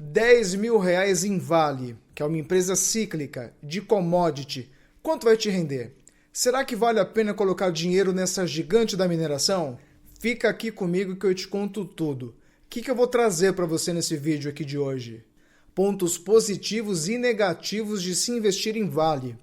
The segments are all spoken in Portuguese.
R$ 10.000 em Vale, que é uma empresa cíclica, de commodity, quanto vai te render? Será que vale a pena colocar dinheiro nessa gigante da mineração? Fica aqui comigo que eu te conto tudo. O que eu vou trazer para você nesse vídeo aqui de hoje? Pontos positivos e negativos de se investir em Vale.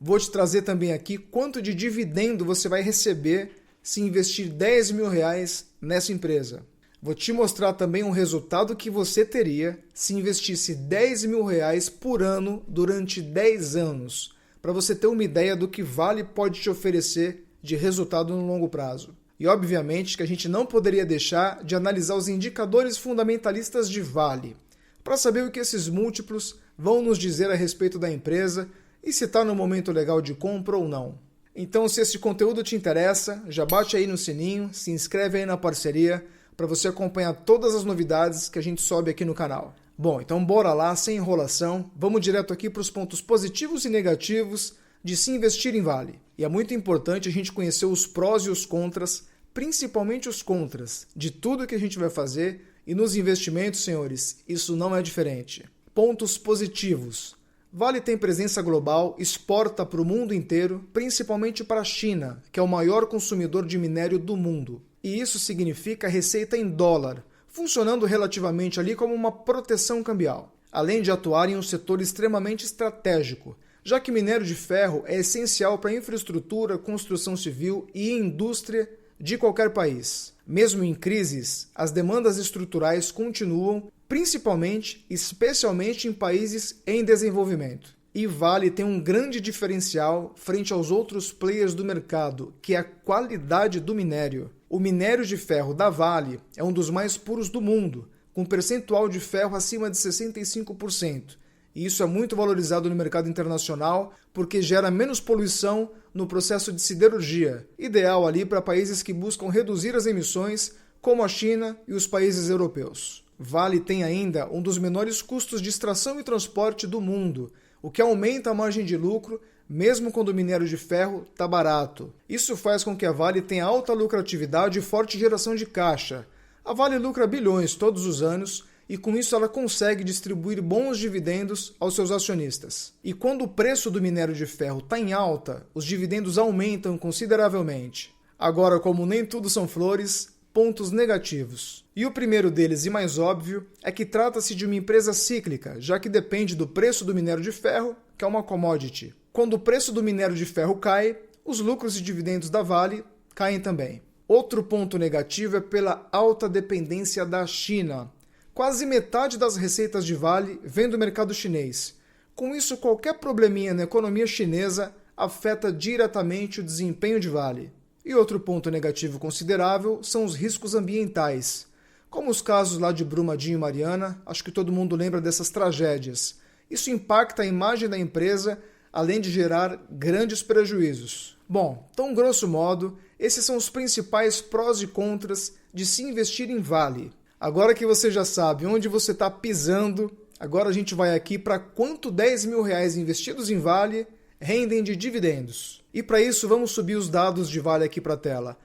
Vou te trazer também aqui quanto de dividendo você vai receber se investir R$ 10.000 nessa empresa. Vou te mostrar também um resultado que você teria se investisse R$ 10.000 por ano durante 10 anos, para você ter uma ideia do que Vale pode te oferecer de resultado no longo prazo. E obviamente que a gente não poderia deixar de analisar os indicadores fundamentalistas de Vale, para saber o que esses múltiplos vão nos dizer a respeito da empresa e se está no momento legal de compra ou não. Então, se esse conteúdo te interessa, já bate aí no sininho, se inscreve aí na parceria, para você acompanhar todas as novidades que a gente sobe aqui no canal. Bom, então bora lá, sem enrolação, vamos direto aqui para os pontos positivos e negativos de se investir em Vale. E é muito importante a gente conhecer os prós e os contras, principalmente os contras, de tudo que a gente vai fazer, e nos investimentos, senhores, isso não é diferente. Pontos positivos. Vale tem presença global, exporta para o mundo inteiro, principalmente para a China, que é o maior consumidor de minério do mundo. E isso significa receita em dólar, funcionando relativamente ali como uma proteção cambial, além de atuar em um setor extremamente estratégico, já que minério de ferro é essencial para a infraestrutura, construção civil e indústria de qualquer país. Mesmo em crises, as demandas estruturais continuam, principalmente, especialmente em países em desenvolvimento. E Vale tem um grande diferencial frente aos outros players do mercado, que é a qualidade do minério. O minério de ferro da Vale é um dos mais puros do mundo, com percentual de ferro acima de 65%. E isso é muito valorizado no mercado internacional porque gera menos poluição no processo de siderurgia, ideal ali para países que buscam reduzir as emissões, como a China e os países europeus. Vale tem ainda um dos menores custos de extração e transporte do mundo, o que aumenta a margem de lucro, mesmo quando o minério de ferro está barato. Isso faz com que a Vale tenha alta lucratividade e forte geração de caixa. A Vale lucra bilhões todos os anos e com isso ela consegue distribuir bons dividendos aos seus acionistas. E quando o preço do minério de ferro está em alta, os dividendos aumentam consideravelmente. Agora, como nem tudo são flores, pontos negativos. E o primeiro deles, e mais óbvio, é que trata-se de uma empresa cíclica, já que depende do preço do minério de ferro, que é uma commodity. Quando o preço do minério de ferro cai, os lucros e dividendos da Vale caem também. Outro ponto negativo é pela alta dependência da China. Quase metade das receitas de Vale vem do mercado chinês. Com isso, qualquer probleminha na economia chinesa afeta diretamente o desempenho de Vale. E outro ponto negativo considerável são os riscos ambientais. Como os casos lá de Brumadinho e Mariana, acho que todo mundo lembra dessas tragédias. Isso impacta a imagem da empresa, além de gerar grandes prejuízos. Bom, então, grosso modo, esses são os principais prós e contras de se investir em Vale. Agora que você já sabe onde você está pisando, agora a gente vai aqui para quanto R$ 10.000 investidos em Vale rendem de dividendos. E para isso vamos subir os dados de Vale aqui para a tela.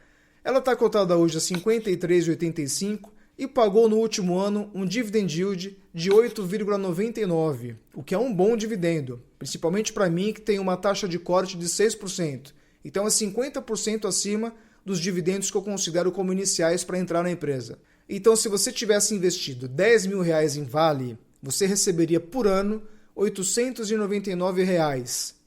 Ela está cotada hoje a R$ 53,85 e pagou no último ano um dividend yield de 8,99, o que é um bom dividendo, principalmente para mim que tem uma taxa de corte de 6%. Então é 50% acima dos dividendos que eu considero como iniciais para entrar na empresa. Então, se você tivesse investido R$ 10.000 em Vale, você receberia por ano R$ 899,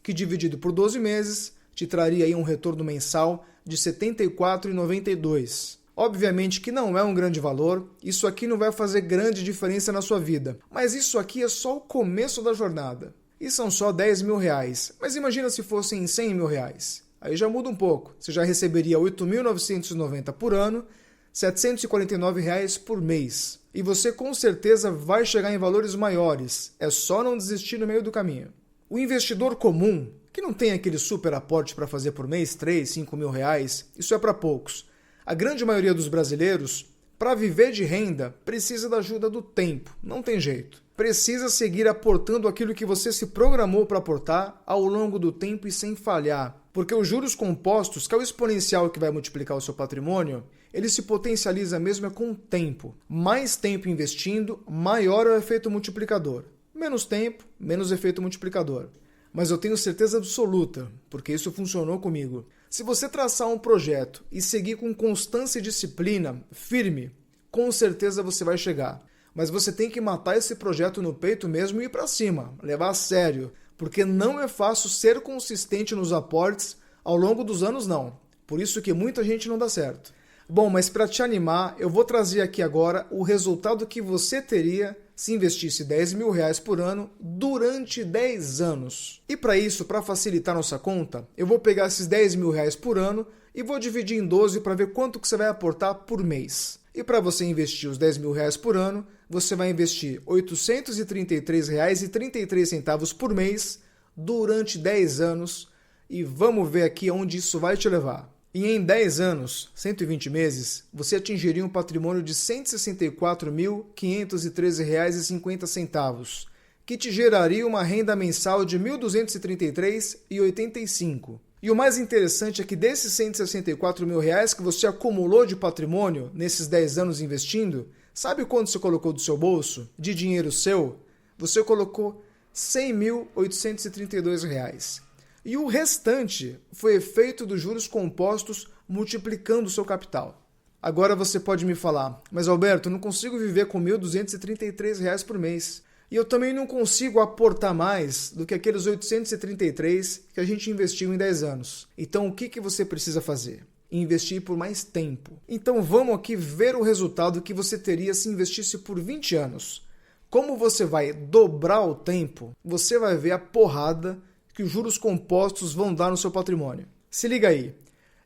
que dividido por 12 meses te traria aí um retorno mensal de R$ 74,92. Obviamente que não é um grande valor, isso aqui não vai fazer grande diferença na sua vida, mas isso aqui é só o começo da jornada. E são só R$ 10.000, mas imagina se fossem R$ 100.000. Aí já muda um pouco, você já receberia R$ 8.990 por ano, R$ 749 por mês. E você com certeza vai chegar em valores maiores, é só não desistir no meio do caminho. O investidor comum, que não tem aquele super aporte para fazer por mês, 3, 5 mil reais, isso é para poucos. A grande maioria dos brasileiros, para viver de renda, precisa da ajuda do tempo, não tem jeito. Precisa seguir aportando aquilo que você se programou para aportar ao longo do tempo e sem falhar. Porque os juros compostos, que é o exponencial que vai multiplicar o seu patrimônio, ele se potencializa mesmo com o tempo. Mais tempo investindo, maior é o efeito multiplicador. Menos tempo, menos efeito multiplicador. Mas eu tenho certeza absoluta, porque isso funcionou comigo. Se você traçar um projeto e seguir com constância e disciplina, firme, com certeza você vai chegar. Mas você tem que matar esse projeto no peito mesmo e ir para cima, levar a sério, porque não é fácil ser consistente nos aportes ao longo dos anos, não. Por isso que muita gente não dá certo. Bom, mas para te animar, eu vou trazer aqui agora o resultado que você teria se investisse R$10.000 por ano durante 10 anos. E para isso, para facilitar nossa conta, eu vou pegar esses R$10.000 por ano e vou dividir em 12 para ver quanto que você vai aportar por mês. E para você investir os R$10.000 por ano, você vai investir R$ 833,33 por mês durante 10 anos. E vamos ver aqui onde isso vai te levar. E em 10 anos, 120 meses, você atingiria um patrimônio de R$ 164.513,50, que te geraria uma renda mensal de R$ 1.233,85. E o mais interessante é que desses R$ 164 mil que você acumulou de patrimônio nesses 10 anos investindo, sabe quanto você colocou do seu bolso, de dinheiro seu? Você colocou R$ 100.832. E o restante foi efeito dos juros compostos multiplicando o seu capital. Agora você pode me falar, mas Alberto, eu não consigo viver com R$ 1.233 por mês. E eu também não consigo aportar mais do que aqueles 833 que a gente investiu em 10 anos. Então o que você precisa fazer? Investir por mais tempo. Então vamos aqui ver o resultado que você teria se investisse por 20 anos. Como você vai dobrar o tempo, você vai ver a porrada que os juros compostos vão dar no seu patrimônio. Se liga aí,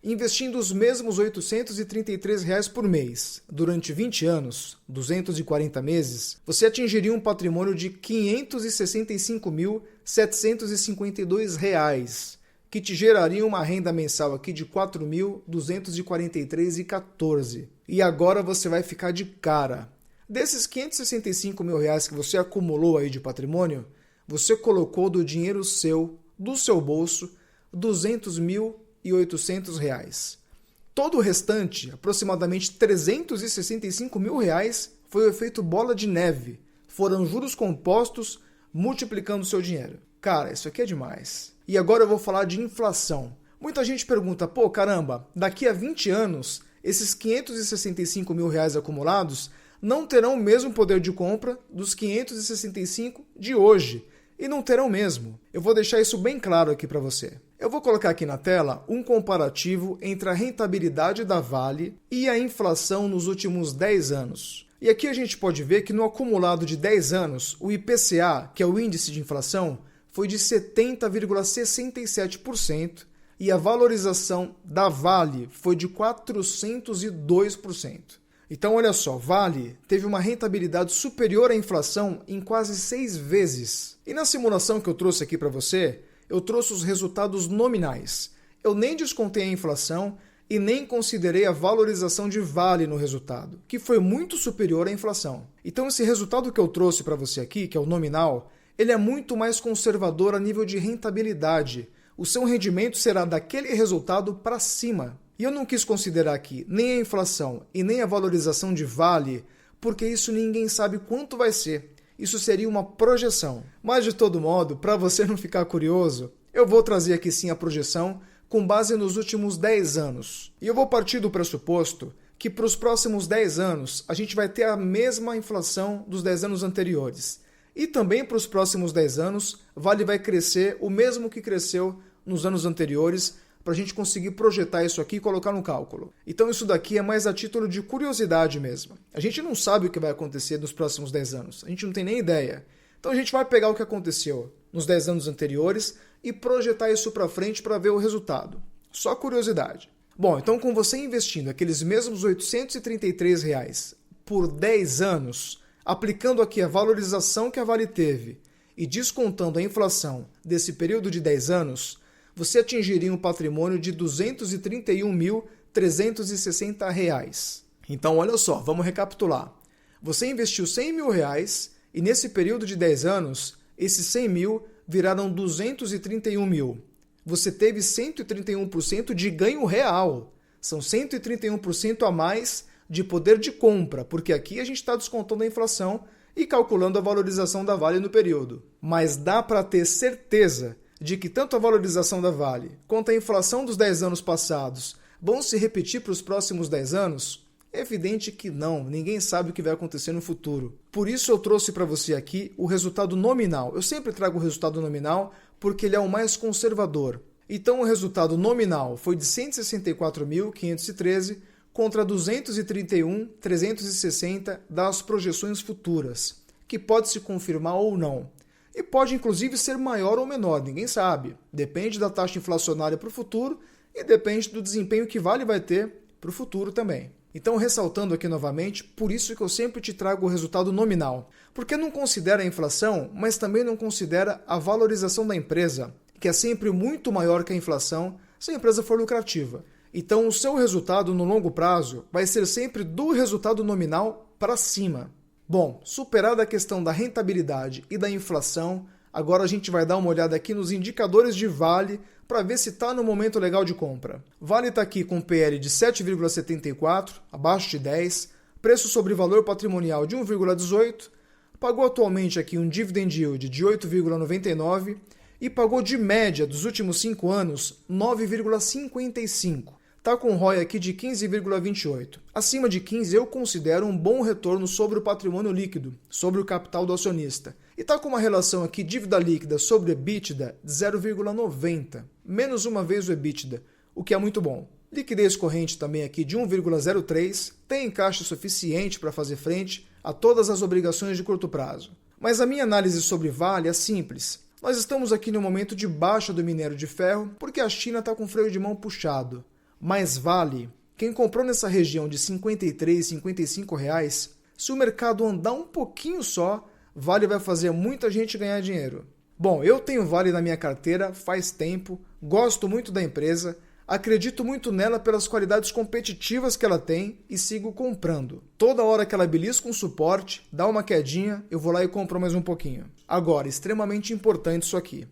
investindo os mesmos R$ 833 por mês durante 20 anos, 240 meses, você atingiria um patrimônio de R$ 565.752, que te geraria uma renda mensal aqui de R$ 4.243,14. E agora você vai ficar de cara. Desses R$ 565 mil que você acumulou aí de patrimônio, você colocou do dinheiro seu, do seu bolso, R$ 200.800. Todo o restante, aproximadamente R$ 365 mil, foi o efeito bola de neve. Foram juros compostos multiplicando o seu dinheiro. Cara, isso aqui é demais. E agora eu vou falar de inflação. Muita gente pergunta, pô, caramba, daqui a 20 anos, esses R$ 565 mil acumulados não terão o mesmo poder de compra dos 565 de hoje. E não terão mesmo. Eu vou deixar isso bem claro aqui para você. Eu vou colocar aqui na tela um comparativo entre a rentabilidade da Vale e a inflação nos últimos 10 anos. E aqui a gente pode ver que no acumulado de 10 anos, o IPCA, que é o índice de inflação, foi de 70,67% e a valorização da Vale foi de 402%. Então, olha só, Vale teve uma rentabilidade superior à inflação em quase 6 vezes. E na simulação que eu trouxe aqui para você, eu trouxe os resultados nominais. Eu nem descontei a inflação e nem considerei a valorização de Vale no resultado, que foi muito superior à inflação. Então, esse resultado que eu trouxe para você aqui, que é o nominal, ele é muito mais conservador a nível de rentabilidade. O seu rendimento será daquele resultado para cima. E eu não quis considerar aqui nem a inflação e nem a valorização de Vale, porque isso ninguém sabe quanto vai ser. Isso seria uma projeção. Mas, de todo modo, para você não ficar curioso, eu vou trazer aqui sim a projeção com base nos últimos 10 anos. E eu vou partir do pressuposto que para os próximos 10 anos a gente vai ter a mesma inflação dos 10 anos anteriores. E também para os próximos 10 anos, Vale vai crescer o mesmo que cresceu nos anos anteriores, para a gente conseguir projetar isso aqui e colocar no cálculo. Então isso daqui é mais a título de curiosidade mesmo. A gente não sabe o que vai acontecer nos próximos 10 anos. A gente não tem nem ideia. Então a gente vai pegar o que aconteceu nos 10 anos anteriores e projetar isso para frente para ver o resultado. Só curiosidade. Bom, então com você investindo aqueles mesmos R$ 833 por 10 anos, aplicando aqui a valorização que a Vale teve e descontando a inflação desse período de 10 anos, você atingiria um patrimônio de R$ 231.360. Então, olha só, vamos recapitular. Você investiu R$ 100 mil e nesse período de 10 anos, esses 100 mil viraram 231 mil. Você teve 131% de ganho real. São 131% a mais de poder de compra, porque aqui a gente está descontando a inflação e calculando a valorização da Vale no período. Mas dá para ter certeza de que tanto a valorização da Vale quanto a inflação dos 10 anos passados vão se repetir para os próximos 10 anos? É evidente que não, ninguém sabe o que vai acontecer no futuro. Por isso eu trouxe para você aqui o resultado nominal. Eu sempre trago o resultado nominal porque ele é o mais conservador. Então o resultado nominal foi de 164.513 contra 231.360 das projeções futuras, que pode se confirmar ou não. E pode inclusive ser maior ou menor, ninguém sabe. Depende da taxa inflacionária para o futuro e depende do desempenho que Vale vai ter para o futuro também. Então, ressaltando aqui novamente, por isso que eu sempre te trago o resultado nominal. Porque não considera a inflação, mas também não considera a valorização da empresa, que é sempre muito maior que a inflação se a empresa for lucrativa. Então, o seu resultado no longo prazo vai ser sempre do resultado nominal para cima. Bom, superada a questão da rentabilidade e da inflação, agora a gente vai dar uma olhada aqui nos indicadores de Vale para ver se está no momento legal de compra. Vale está aqui com PL de 7,74, abaixo de 10, preço sobre valor patrimonial de 1,18, pagou atualmente aqui um dividend yield de 8,99 e pagou de média dos últimos 5 anos 9,55. Está com ROI aqui de 15,28. Acima de 15 eu considero um bom retorno sobre o patrimônio líquido, sobre o capital do acionista. E está com uma relação aqui dívida líquida sobre EBITDA de 0,90, menos uma vez o EBITDA, o que é muito bom. Liquidez corrente também aqui de 1,03, tem caixa suficiente para fazer frente a todas as obrigações de curto prazo. Mas a minha análise sobre Vale é simples. Nós estamos aqui no momento de baixa do minério de ferro porque a China está com freio de mão puxado. Mas Vale, quem comprou nessa região de R$ 53, R$ 55, se o mercado andar um pouquinho só, Vale vai fazer muita gente ganhar dinheiro. Bom, eu tenho Vale na minha carteira faz tempo, gosto muito da empresa, acredito muito nela pelas qualidades competitivas que ela tem e sigo comprando. Toda hora que ela belisca um suporte, dá uma quedinha, eu vou lá e compro mais um pouquinho. Agora, extremamente importante isso aqui.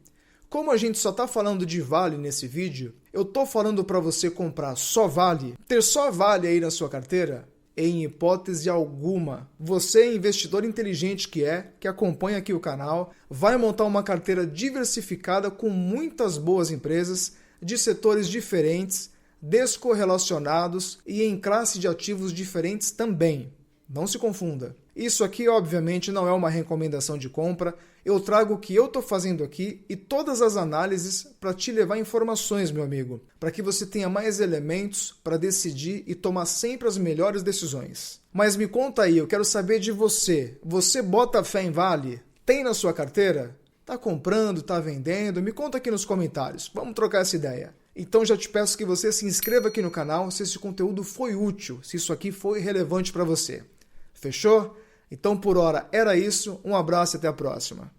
Como a gente só está falando de Vale nesse vídeo, eu estou falando para você comprar só Vale, ter só Vale aí na sua carteira? Em hipótese alguma. Você, investidor inteligente que acompanha aqui o canal, vai montar uma carteira diversificada com muitas boas empresas, de setores diferentes, descorrelacionados e em classe de ativos diferentes também. Não se confunda. Isso aqui, obviamente, não é uma recomendação de compra. Eu trago o que eu estou fazendo aqui e todas as análises para te levar informações, meu amigo, para que você tenha mais elementos para decidir e tomar sempre as melhores decisões. Mas me conta aí, eu quero saber de você. Você bota fé em Vale? Tem na sua carteira? Tá comprando, tá vendendo? Me conta aqui nos comentários. Vamos trocar essa ideia. Então já te peço que você se inscreva aqui no canal se esse conteúdo foi útil, se isso aqui foi relevante para você. Fechou? Então por hora era isso, um abraço e até a próxima.